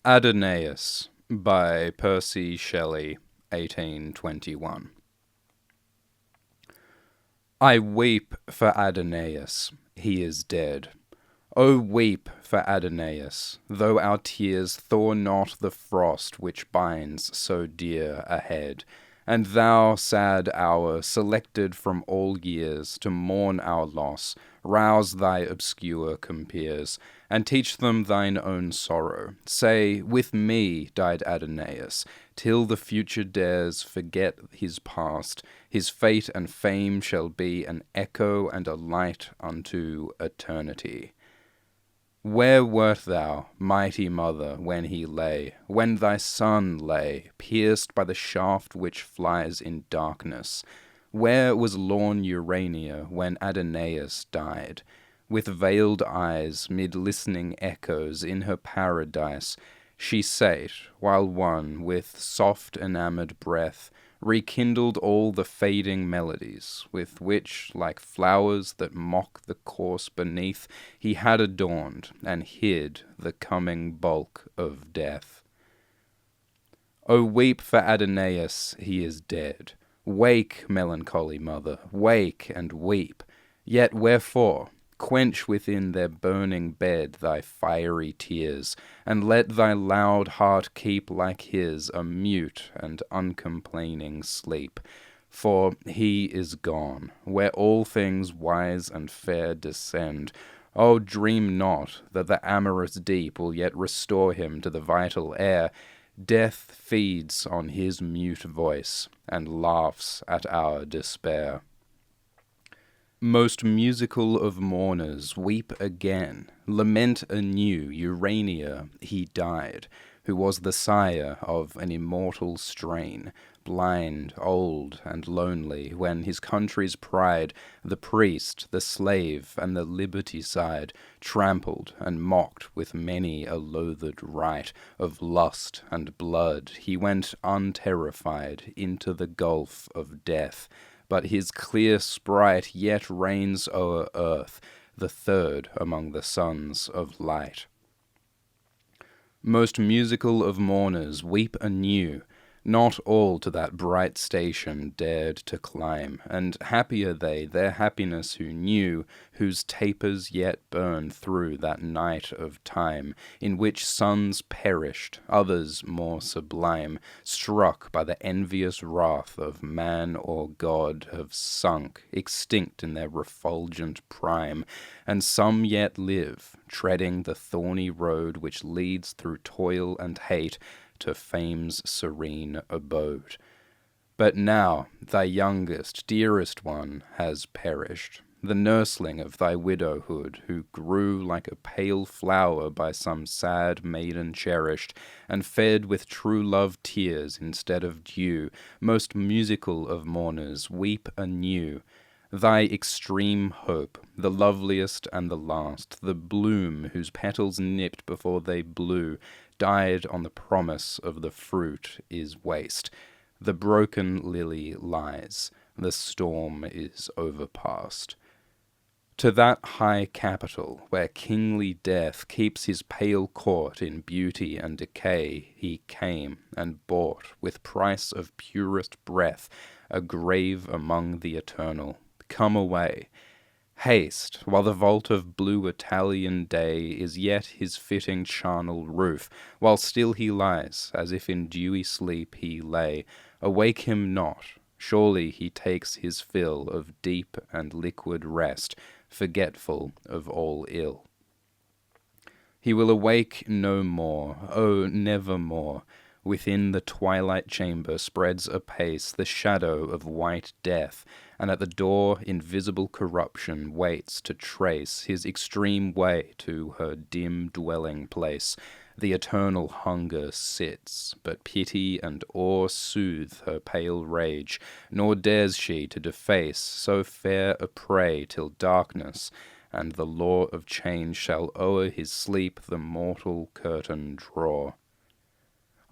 Adonais by Percy Shelley, 1821. I weep for Adonais, he is dead. O weep for Adonais, though our tears thaw not the frost which binds so dear a head. And thou, sad hour, selected from all years to mourn our loss, rouse thy obscure compeers, and teach them thine own sorrow. Say, with me died Adonais, till the future dares forget his past. His fate and fame shall be an echo and a light unto eternity. Where wert thou, mighty mother, when he lay, when thy son lay, pierced by the shaft which flies in darkness? Where was lorn Urania when Adonais died? With veiled eyes, mid listening echoes, in her paradise, she sate, while one, with soft enamoured breath, rekindled all the fading melodies, with which, like flowers that mock the corse beneath, he had adorned and hid the coming bulk of death. O weep for Adonais, he is dead. Wake, melancholy mother, wake and weep. Yet wherefore? Quench within their burning bed thy fiery tears, and let thy loud heart keep like his a mute and uncomplaining sleep. For he is gone, where all things wise and fair descend. Oh, dream not that the amorous deep will yet restore him to the vital air. Death feeds on his mute voice, and laughs at our despair. Most musical of mourners, weep again, lament anew Urania, he died, who was the sire of an immortal strain, blind, old, and lonely, when his country's pride, the priest, the slave, and the liberty-side, trampled and mocked with many a loathed rite of lust and blood, he went unterrified into the gulf of death. But his clear sprite yet reigns o'er earth, the third among the sons of light. Most musical of mourners, weep anew. Not all to that bright station dared to climb, and happier they their happiness who knew, whose tapers yet burn through that night of time, in which suns perished, others more sublime, struck by the envious wrath of man or god, have sunk, extinct in their refulgent prime, and some yet live, treading the thorny road which leads through toil and hate, to fame's serene abode. But now thy youngest, dearest one has perished, the nursling of thy widowhood, who grew like a pale flower by some sad maiden cherished, and fed with true love tears instead of dew. Most musical of mourners, weep anew. Thy extreme hope, the loveliest and the last, the bloom whose petals nipped before they blew, died on the promise of the fruit is waste. The broken lily lies, the storm is overpast. To that high capital, where kingly death keeps his pale court in beauty and decay, he came, and bought, with price of purest breath, a grave among the eternal. Come away. Haste, while the vault of blue Italian day is yet his fitting charnel roof, while still he lies, as if in dewy sleep he lay. Awake him not, surely he takes his fill of deep and liquid rest, forgetful of all ill. He will awake no more, oh, never more. Within the twilight chamber spreads apace the shadow of white death, and at the door invisible corruption waits to trace his extreme way to her dim dwelling place. The eternal hunger sits, but pity and awe soothe her pale rage, nor dares she to deface so fair a prey till darkness and the law of change shall o'er his sleep the mortal curtain draw.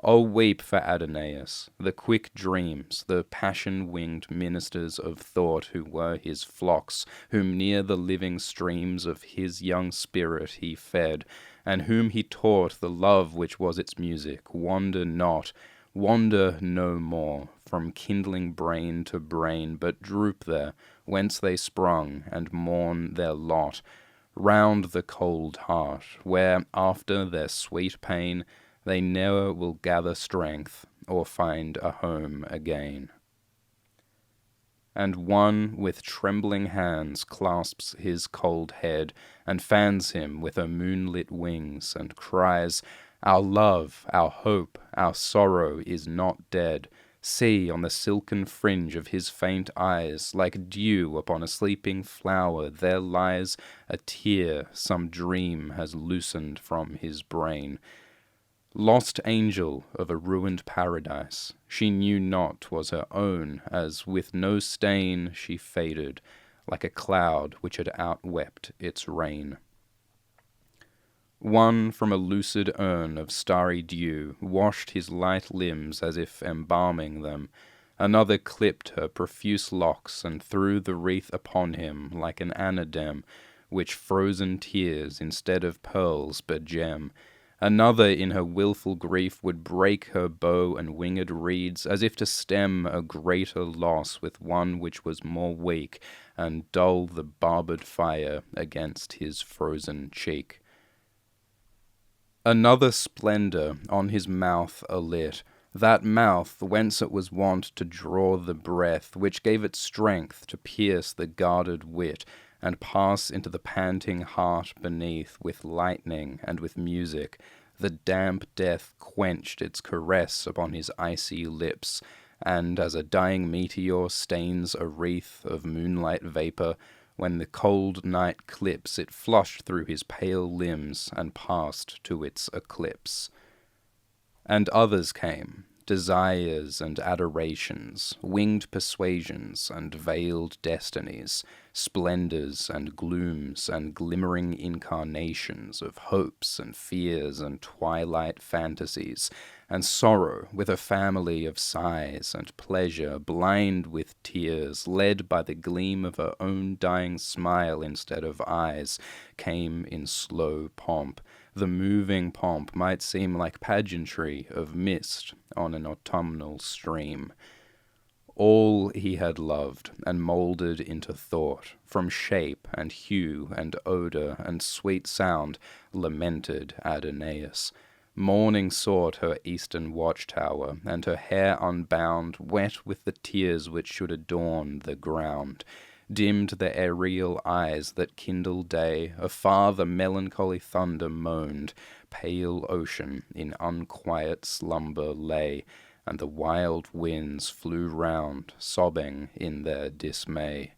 O weep for Adonais, the quick dreams, the passion-winged ministers of thought who were his flocks, whom near the living streams of his young spirit he fed, and whom he taught the love which was its music. Wander not, wander no more, from kindling brain to brain, but droop there, whence they sprung, and mourn their lot, round the cold heart, where, after their sweet pain, they ne'er will gather strength, or find a home again. And one with trembling hands clasps his cold head, and fans him with her moonlit wings, and cries, Our love, our hope, our sorrow is not dead. See, on the silken fringe of his faint eyes, like dew upon a sleeping flower, there lies a tear some dream has loosened from his brain. Lost angel of a ruined paradise, she knew not 'twas her own, as with no stain she faded, like a cloud which had outwept its rain. One from a lucid urn of starry dew washed his light limbs as if embalming them. Another clipped her profuse locks and threw the wreath upon him like an anadem, which frozen tears instead of pearls begem. Another in her wilful grief would break her bow and winged reeds, as if to stem a greater loss with one which was more weak, and dull the barbed fire against his frozen cheek. Another splendor on his mouth alit, that mouth whence it was wont to draw the breath, which gave it strength to pierce the guarded wit, and pass into the panting heart beneath with lightning and with music. The damp death quenched its caress upon his icy lips, and as a dying meteor stains a wreath of moonlight vapor, when the cold night clips, it flushed through his pale limbs and passed to its eclipse. And others came, desires and adorations, winged persuasions and veiled destinies, splendors and glooms and glimmering incarnations of hopes and fears and twilight fantasies, and sorrow with a family of sighs, and pleasure blind with tears, led by the gleam of her own dying smile instead of eyes, came in slow pomp. The moving pomp might seem like pageantry of mist on an autumnal stream. All he had loved and moulded into thought, from shape and hue and odor and sweet sound, lamented Adonais. Morning sought her eastern watchtower, and her hair unbound, wet with the tears which should adorn the ground. Dimmed the aerial eyes that kindle day, afar the melancholy thunder moaned, pale ocean in unquiet slumber lay, and the wild winds flew round, sobbing in their dismay.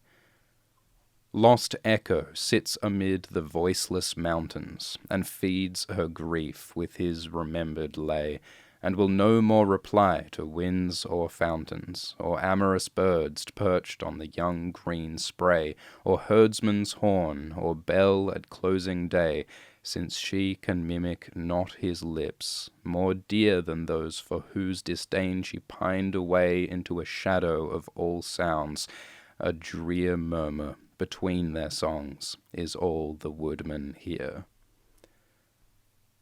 Lost Echo sits amid the voiceless mountains, and feeds her grief with his remembered lay, and will no more reply to winds or fountains, or amorous birds perched on the young green spray, or herdsman's horn, or bell at closing day, since she can mimic not his lips, more dear than those for whose disdain she pined away into a shadow of all sounds. A drear murmur between their songs is all the woodmen hear.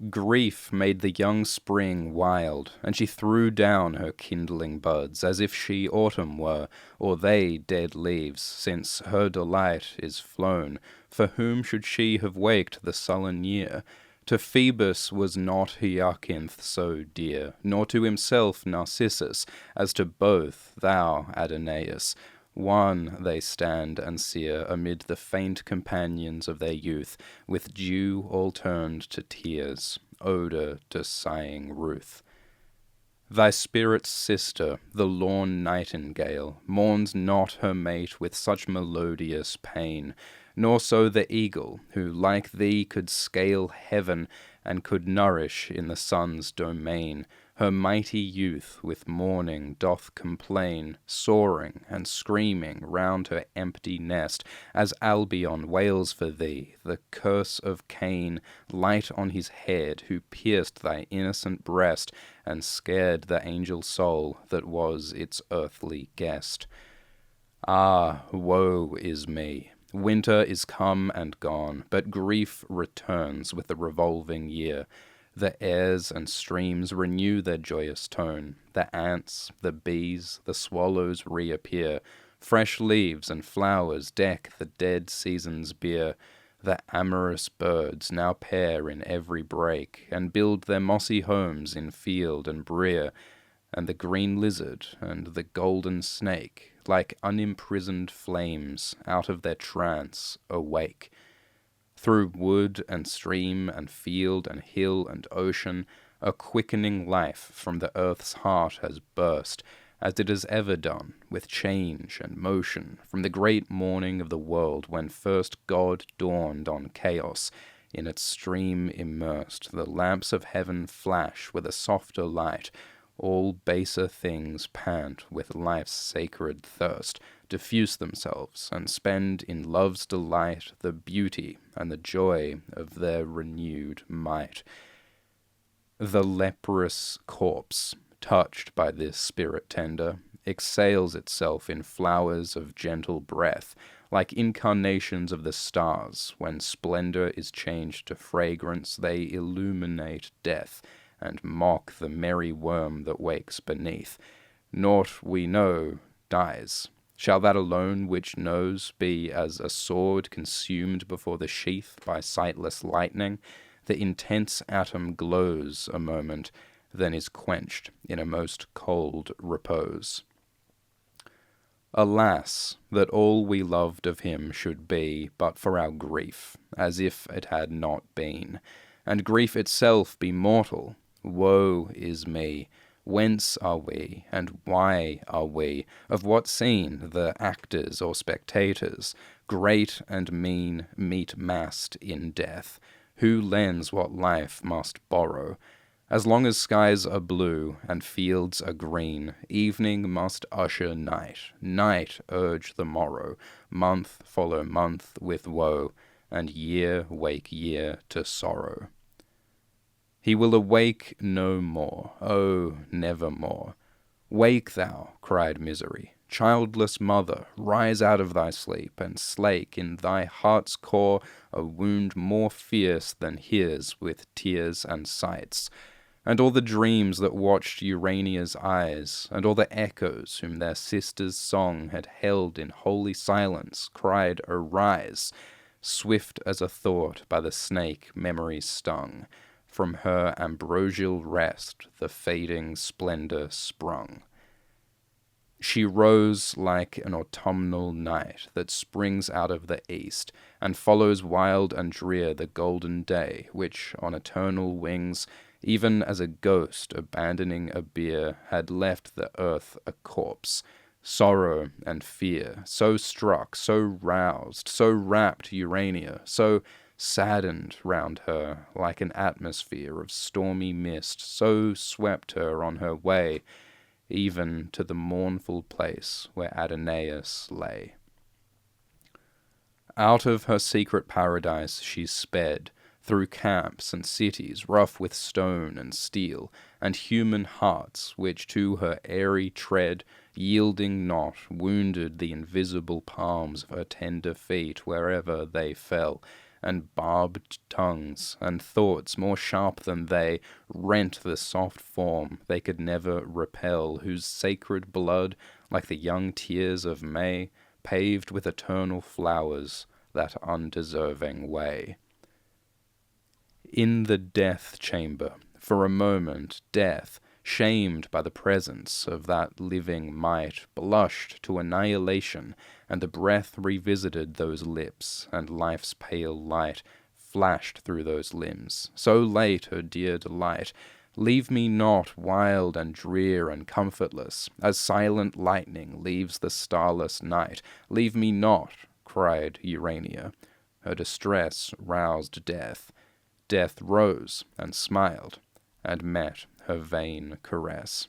Grief made the young spring wild, and she threw down her kindling buds, as if she autumn were, or they dead leaves, since her delight is flown. For whom should she have waked the sullen year? To Phoebus was not Hyacinth so dear, nor to himself Narcissus, as to both thou, Adonais. One they stand and sear amid the faint companions of their youth, with dew all turned to tears, odor to sighing ruth. Thy spirit's sister, the lorn nightingale, mourns not her mate with such melodious pain, nor so the eagle, who like thee could scale heaven, and could nourish in the sun's domain Her mighty youth with mourning doth complain, soaring and screaming round her empty nest, as Albion wails for thee, the curse of Cain, light on his head, who pierced thy innocent breast, and scared the angel soul that was its earthly guest. Ah, woe is me! Winter is come and gone, but grief returns with the revolving year. The airs and streams renew their joyous tone. The ants, the bees, the swallows reappear. Fresh leaves and flowers deck the dead season's bier. The amorous birds now pair in every brake, and build their mossy homes in field and brier. And the green lizard and the golden snake, like unimprisoned flames, out of their trance awake. Through wood and stream and field and hill and ocean, a quickening life from the earth's heart has burst, as it has ever done, with change and motion, from the great morning of the world when first God dawned on chaos. In its stream immersed, the lamps of heaven flash with a softer light. All baser things pant with life's sacred thirst, diffuse themselves, and spend in love's delight the beauty and the joy of their renewed might. The leprous corpse, touched by this spirit tender, exhales itself in flowers of gentle breath, like incarnations of the stars. When splendor is changed to fragrance, they illuminate death, and mock the merry worm that wakes beneath. Naught we know dies. Shall that alone which knows be as a sword consumed before the sheath by sightless lightning? The intense atom glows a moment, then is quenched in a most cold repose. Alas, that all we loved of him should be but for our grief, as if it had not been, and grief itself be mortal. Woe is me! Whence are we, and why are we? Of what scene, the actors or spectators? Great and mean meet massed in death. Who lends what life must borrow? As long as skies are blue and fields are green, evening must usher night, night urge the morrow, month follow month with woe, and year wake year to sorrow. He will awake no more, oh, nevermore. Wake thou, cried misery, childless mother, rise out of thy sleep, and slake in thy heart's core a wound more fierce than his with tears and sights. And all the dreams that watched Urania's eyes, and all the echoes whom their sister's song had held in holy silence, cried, Arise! Swift as a thought by the snake memory stung, from her ambrosial rest the fading splendor sprung. She rose like an autumnal night that springs out of the east, and follows wild and drear the golden day, which on eternal wings, even as a ghost abandoning a bier, had left the earth a corpse. Sorrow and fear, so struck, so roused, so rapt Urania, so saddened round her like an atmosphere of stormy mist, so swept her on her way, even to the mournful place where Adonais lay. Out of her secret paradise she sped, through camps and cities rough with stone and steel, and human hearts which to her airy tread, yielding not, wounded the invisible palms of her tender feet wherever they fell, and barbed tongues and thoughts more sharp than they rent the soft form they could never repel, whose sacred blood, like the young tears of May, paved with eternal flowers that undeserving way. In the death chamber, for a moment, death, shamed by the presence of that living might, blushed to annihilation, and the breath revisited those lips, and life's pale light flashed through those limbs. So late her dear delight, leave me not wild and drear and comfortless, as silent lightning leaves the starless night. Leave me not, cried Urania. Her distress roused death. Death rose and smiled, and met her vain caress.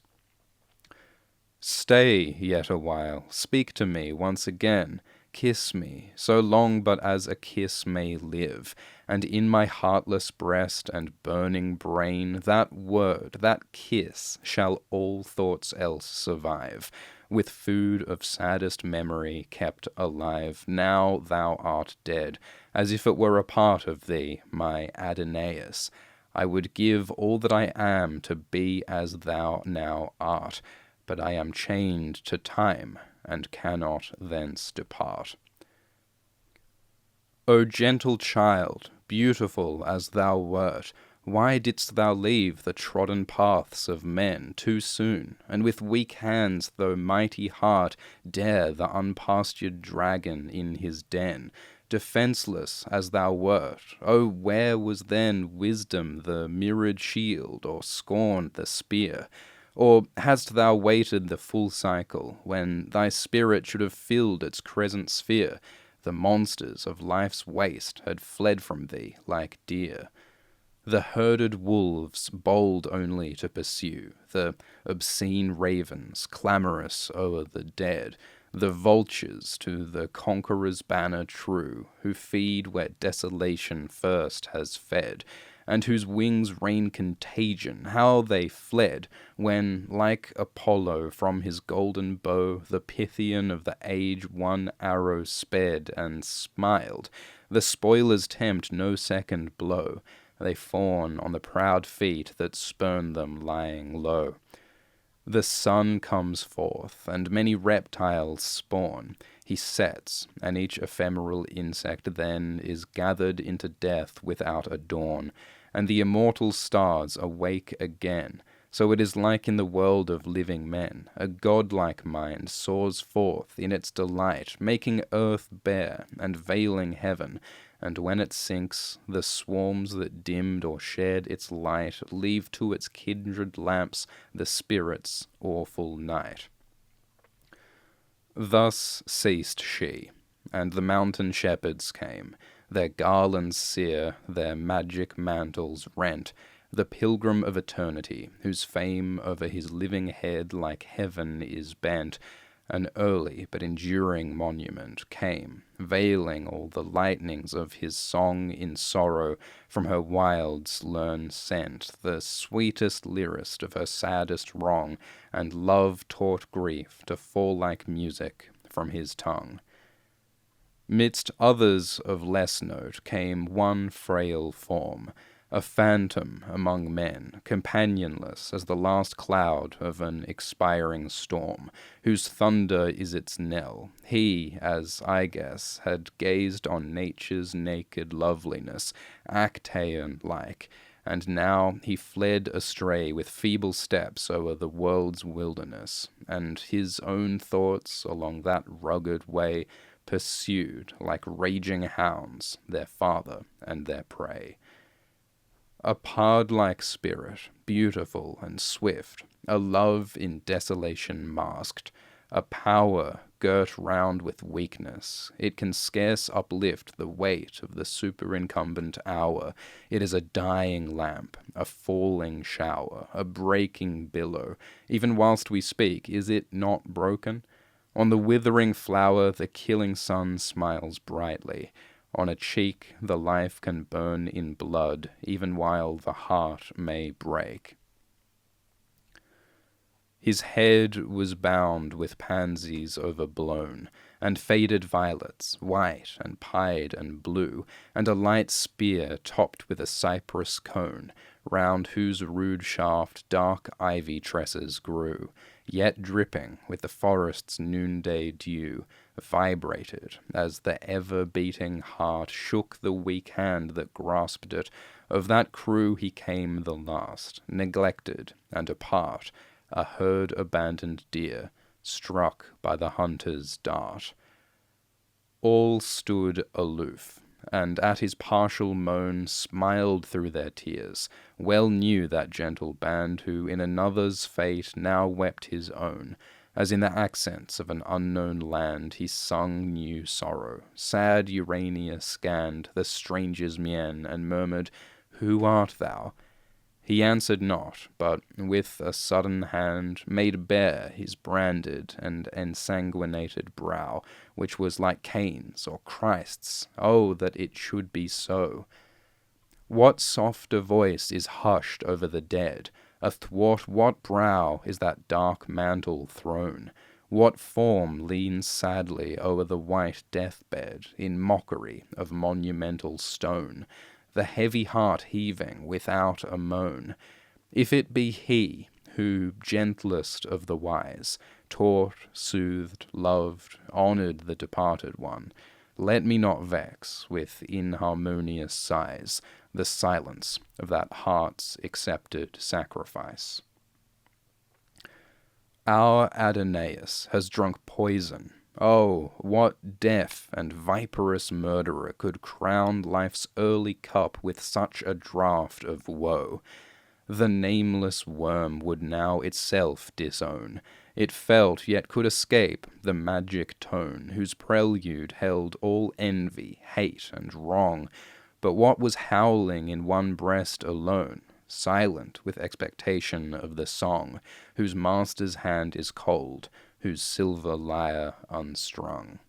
Stay yet a while, speak to me once again, kiss me, so long but as a kiss may live, and in my heartless breast and burning brain that word, that kiss, shall all thoughts else survive, with food of saddest memory kept alive. Now thou art dead, as if it were a part of thee, my Adonais. I would give all that I am to be as thou now art, but I am chained to time, and cannot thence depart. O gentle child, beautiful as thou wert, why didst thou leave the trodden paths of men too soon, and with weak hands though mighty heart dare the unpastured dragon in his den? Defenceless as thou wert, oh, where was then wisdom the mirrored shield, or scorn the spear? Or hadst thou waited the full cycle, when thy spirit should have filled its crescent sphere, the monsters of life's waste had fled from thee like deer? The herded wolves, bold only to pursue, the obscene ravens, clamorous o'er the dead, the vultures to the conqueror's banner true, who feed where desolation first has fed, and whose wings rain contagion, how they fled, when, like Apollo from his golden bow, the Pythian of the age one arrow sped and smiled. The spoilers tempt no second blow, they fawn on the proud feet that spurn them lying low. The sun comes forth, and many reptiles spawn. He sets, and each ephemeral insect then is gathered into death without a dawn, and the immortal stars awake again. So it is like in the world of living men, a godlike mind soars forth in its delight, making earth bare and veiling heaven, and when it sinks, the swarms that dimmed or shared its light leave to its kindred lamps the spirit's awful night. Thus ceased she, and the mountain shepherds came, their garlands sere, their magic mantles rent, the pilgrim of eternity, whose fame over his living head like heaven is bent, an early but enduring monument, came, veiling all the lightnings of his song in sorrow, from her wilds learn sent, the sweetest lyrist of her saddest wrong, and love taught grief to fall like music from his tongue. Midst others of less note came one frail form, a phantom among men, companionless as the last cloud of an expiring storm, whose thunder is its knell. He, as I guess, had gazed on nature's naked loveliness, Actaeon-like, and now he fled astray with feeble steps o'er the world's wilderness, and his own thoughts along that rugged way pursued, like raging hounds, their father and their prey. A pard-like spirit, beautiful and swift, a love in desolation masked, a power girt round with weakness. It can scarce uplift the weight of the superincumbent hour. It is a dying lamp, a falling shower, a breaking billow. Even whilst we speak, is it not broken? On the withering flower the killing sun smiles brightly. On a cheek the life can burn in blood, even while the heart may break. His head was bound with pansies overblown, and faded violets, white and pied and blue, and a light spear topped with a cypress cone, round whose rude shaft dark ivy tresses grew, yet dripping with the forest's noonday dew, vibrated as the ever-beating heart shook the weak hand that grasped it. Of that crew he came the last, neglected and apart, a herd-abandoned deer, struck by the hunter's dart. All stood aloof, and at his partial moan smiled through their tears, well knew that gentle band who in another's fate now wept his own, as in the accents of an unknown land he sung new sorrow. Sad Urania scanned the stranger's mien, and murmured, "Who art thou?" He answered not, but with a sudden hand made bare his branded and ensanguinated brow, which was like Cain's or Christ's. Oh, that it should be so! What softer voice is hushed over the dead? Athwart what brow is that dark mantle thrown? What form leans sadly o'er the white deathbed, in mockery of monumental stone, the heavy heart heaving without a moan? If it be he who, gentlest of the wise, taught, soothed, loved, honoured the departed one, let me not vex with inharmonious sighs the silence of that heart's accepted sacrifice. Our Adonais has drunk poison. Oh, what deaf and viperous murderer could crown life's early cup with such a draught of woe? The nameless worm would now itself disown. It felt, yet could escape, the magic tone, whose prelude held all envy, hate, and wrong. But what was howling in one breast alone, silent with expectation of the song, whose master's hand is cold, whose silver lyre unstrung?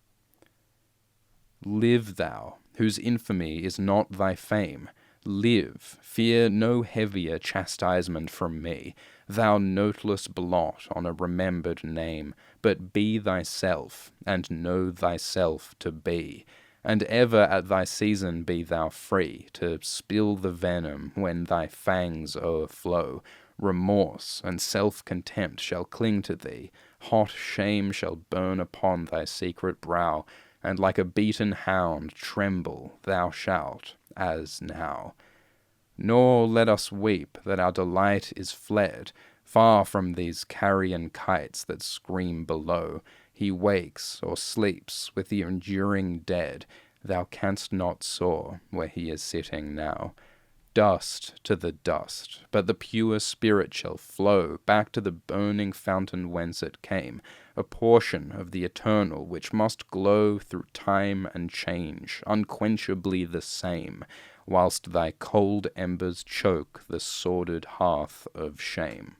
Live thou, whose infamy is not thy fame. Live, fear no heavier chastisement from me, thou noteless blot on a remembered name, but be thyself, and know thyself to be, and ever at thy season be thou free to spill the venom when thy fangs o'erflow. Remorse and self-contempt shall cling to thee, hot shame shall burn upon thy secret brow, and like a beaten hound tremble thou shalt, as now. Nor let us weep that our delight is fled, far from these carrion kites that scream below. He wakes or sleeps with the enduring dead, thou canst not soar where he is sitting now. Dust to the dust, but the pure spirit shall flow back to the burning fountain whence it came, a portion of the eternal which must glow through time and change, unquenchably the same, whilst thy cold embers choke the sordid hearth of shame.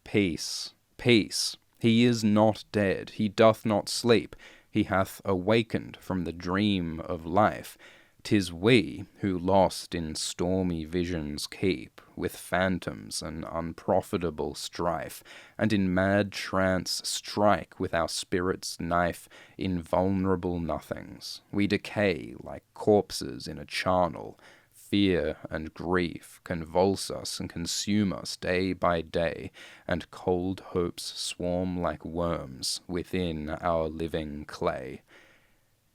Peace, peace, he is not dead, he doth not sleep, he hath awakened from the dream of life. 'Tis we who lost in stormy visions keep, with phantoms and unprofitable strife, and in mad trance strike with our spirit's knife invulnerable nothings. We decay like corpses in a charnel. Fear and grief convulse us and consume us day by day, and cold hopes swarm like worms within our living clay.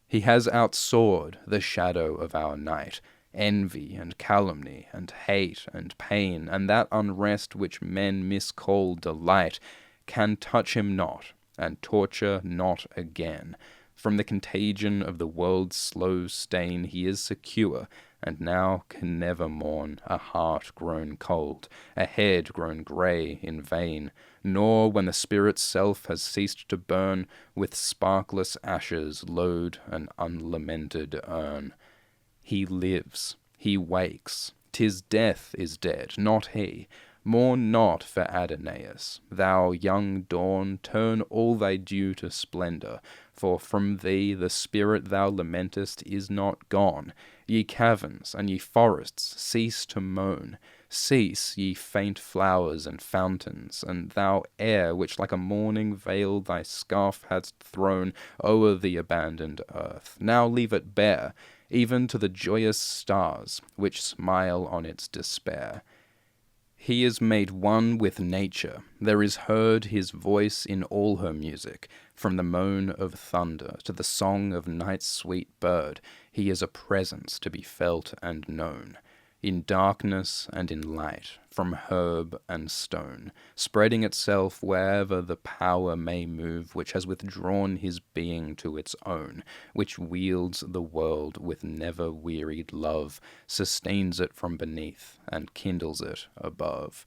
He has outsoared the shadow of our night, envy and calumny and hate and pain, and that unrest which men miscall delight, can touch him not, and torture not again. From the contagion of the world's slow stain he is secure, and now can never mourn a heart grown cold, a head grown grey in vain, nor when the spirit's self has ceased to burn, with sparkless ashes load an unlamented urn. He lives, he wakes, 'tis death is dead, not he. Mourn not for Adonais, thou young dawn, turn all thy dew to splendour, for from thee the spirit thou lamentest is not gone. Ye caverns and ye forests, cease to moan. Cease, ye faint flowers and fountains, and thou air which like a morning veil thy scarf hadst thrown o'er the abandoned earth. Now leave it bare, even to the joyous stars which smile on its despair. He is made one with nature. There is heard his voice in all her music, from the moan of thunder to the song of night's sweet bird. He is a presence to be felt and known, in darkness and in light, from herb and stone, spreading itself wherever the power may move which has withdrawn his being to its own, which wields the world with never-wearied love, sustains it from beneath, and kindles it above.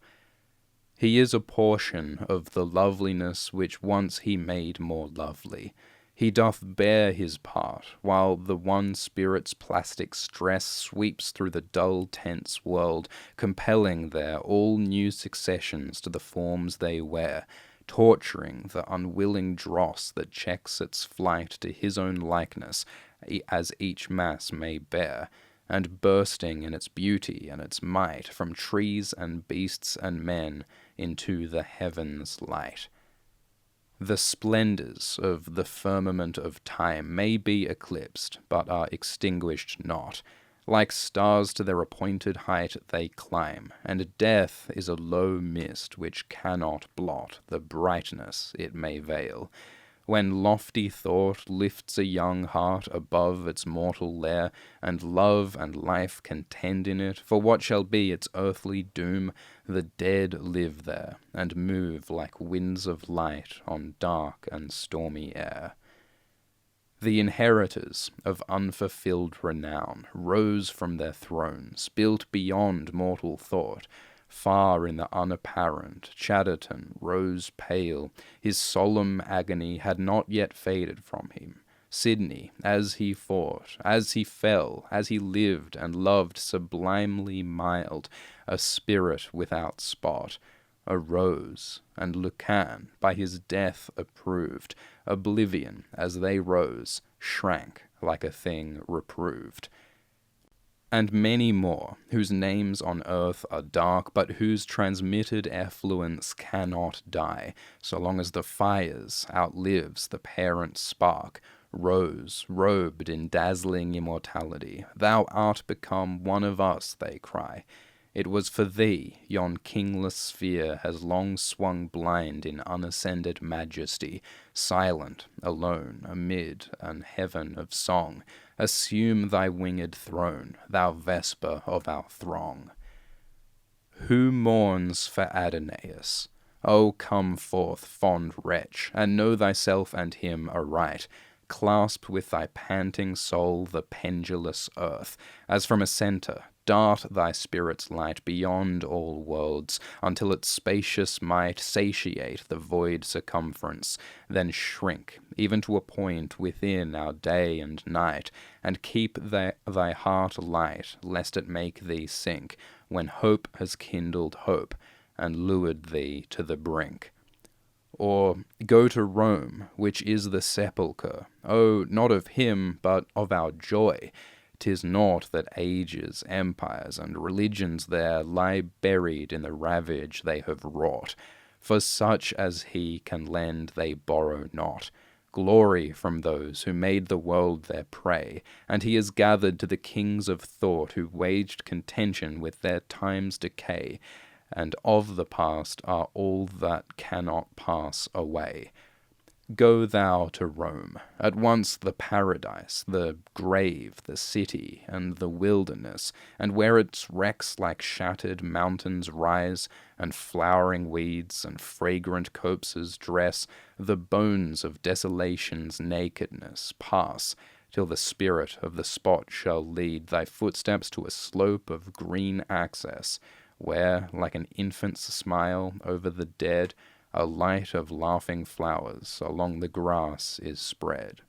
He is a portion of the loveliness which once he made more lovely. He doth bear his part, while the one spirit's plastic stress sweeps through the dull, tense world, compelling there all new successions to the forms they wear, torturing the unwilling dross that checks its flight to his own likeness, as each mass may bear, and bursting in its beauty and its might from trees and beasts and men into the heavens' light. The splendours of the firmament of time may be eclipsed, but are extinguished not. Like stars to their appointed height they climb, and death is a low mist which cannot blot the brightness it may veil. When lofty thought lifts a young heart above its mortal lair, and love and life contend in it, for what shall be its earthly doom, the dead live there, and move like winds of light on dark and stormy air. The inheritors of unfulfilled renown rose from their thrones, built beyond mortal thought. Far in the unapparent, Chatterton rose pale. His solemn agony had not yet faded from him. Sidney, as he fought, as he fell, as he lived and loved sublimely mild, a spirit without spot, arose, and Lucan, by his death approved, oblivion, as they rose, shrank like a thing reproved. And many more, whose names on earth are dark, but whose transmitted effluence cannot die, so long as the fires outlives the parent spark, rose, robed in dazzling immortality. Thou art become one of us, they cry. It was for thee yon kingless sphere has long swung blind in unascended majesty, silent, alone, amid an heaven of song. Assume thy winged throne, thou Vesper of our throng. Who mourns for Adonais? O come forth, fond wretch, and know thyself and him aright. Clasp with thy panting soul the pendulous earth, as from a centre, dart thy spirit's light beyond all worlds, until its spacious might satiate the void circumference, then shrink, even to a point within our day and night, and keep thy heart light, lest it make thee sink, when hope has kindled hope, and lured thee to the brink. Or go to Rome, which is the sepulchre, oh, not of him, but of our joy. 'Tis naught that ages, empires, and religions there lie buried in the ravage they have wrought. For such as he can lend they borrow not. Glory from those who made the world their prey, and he is gathered to the kings of thought who waged contention with their time's decay, and of the past are all that cannot pass away. Go thou to Rome, at once the paradise, the grave, the city, and the wilderness, and where its wrecks like shattered mountains rise, and flowering weeds and fragrant copses dress, the bones of desolation's nakedness pass, till the spirit of the spot shall lead thy footsteps to a slope of green access, where, like an infant's smile over the dead, a light of laughing flowers along the grass is spread.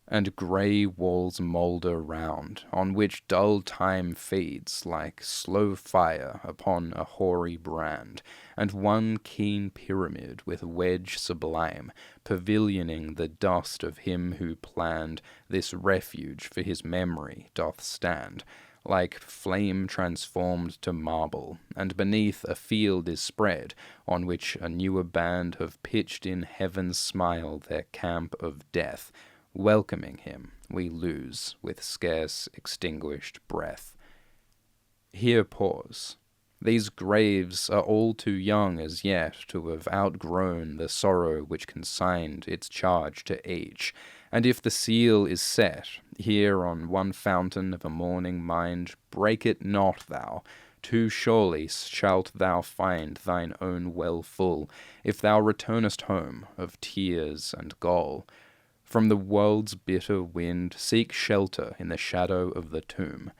And grey walls moulder round, on which dull time feeds like slow fire upon a hoary brand, and one keen pyramid with wedge sublime, pavilioning the dust of him who planned this refuge for his memory, doth stand, like flame transformed to marble, and beneath a field is spread, on which a newer band have pitched in heaven's smile their camp of death. Welcoming him, we lose with scarce extinguished breath. Here pause. These graves are all too young as yet to have outgrown the sorrow which consigned its charge to each, and if the seal is set here on one fountain of a mourning mind, break it not thou. Too surely shalt thou find thine own well full, if thou returnest home of tears and gall. From the world's bitter wind seek shelter in the shadow of the tomb.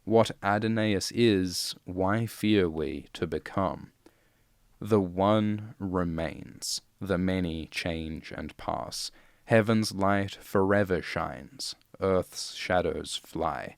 What Adonais is, why fear we to become? The one remains, the many change and pass. Heaven's light forever shines, earth's shadows fly.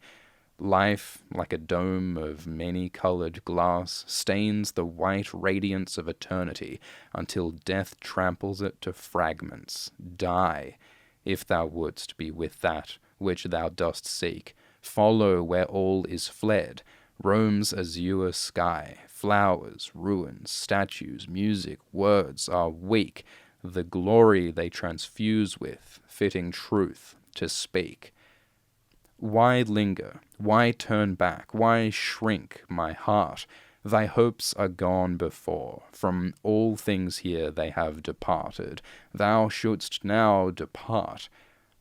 Life, like a dome of many-colored glass, stains the white radiance of eternity until death tramples it to fragments. Die, if thou wouldst be with that which thou dost seek. Follow where all is fled, Rome's azure sky. Flowers, ruins, statues, music, words are weak. The glory they transfuse with, fitting truth to speak. Why linger? Why turn back? Why shrink, my heart? Thy hopes are gone before. From all things here they have departed. Thou shouldst now depart.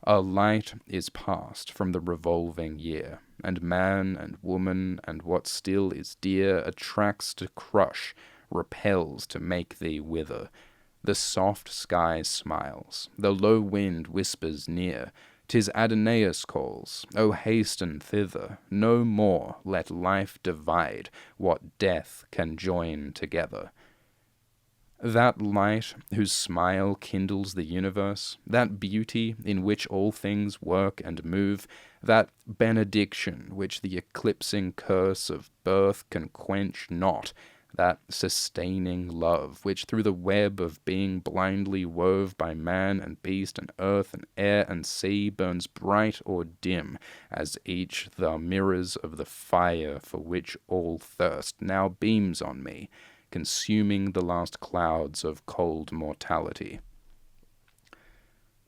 A light is past from the revolving year, and man and woman and what still is dear attracts to crush, repels to make thee wither. The soft sky smiles, the low wind whispers near. 'Tis Adonais calls, O hasten thither. No more let life divide what death can join together. That light whose smile kindles the universe, that beauty in which all things work and move, that benediction which the eclipsing curse of birth can quench not, that sustaining love which through the web of being blindly wove by man and beast and earth and air and sea burns bright or dim as each the mirrors of the fire for which all thirst now beams on me, consuming the last clouds of cold mortality.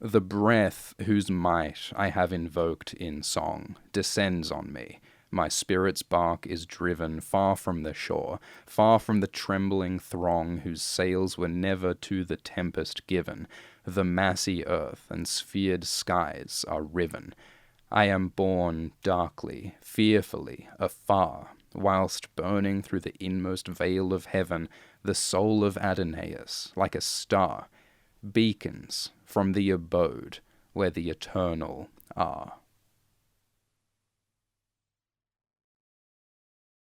The breath whose might I have invoked in song descends on me. My spirit's bark is driven far from the shore, far from the trembling throng whose sails were never to the tempest given. The massy earth and sphered skies are riven. I am borne darkly, fearfully, afar, whilst burning through the inmost veil of heaven, the soul of Adonais, like a star, beacons from the abode where the eternal are.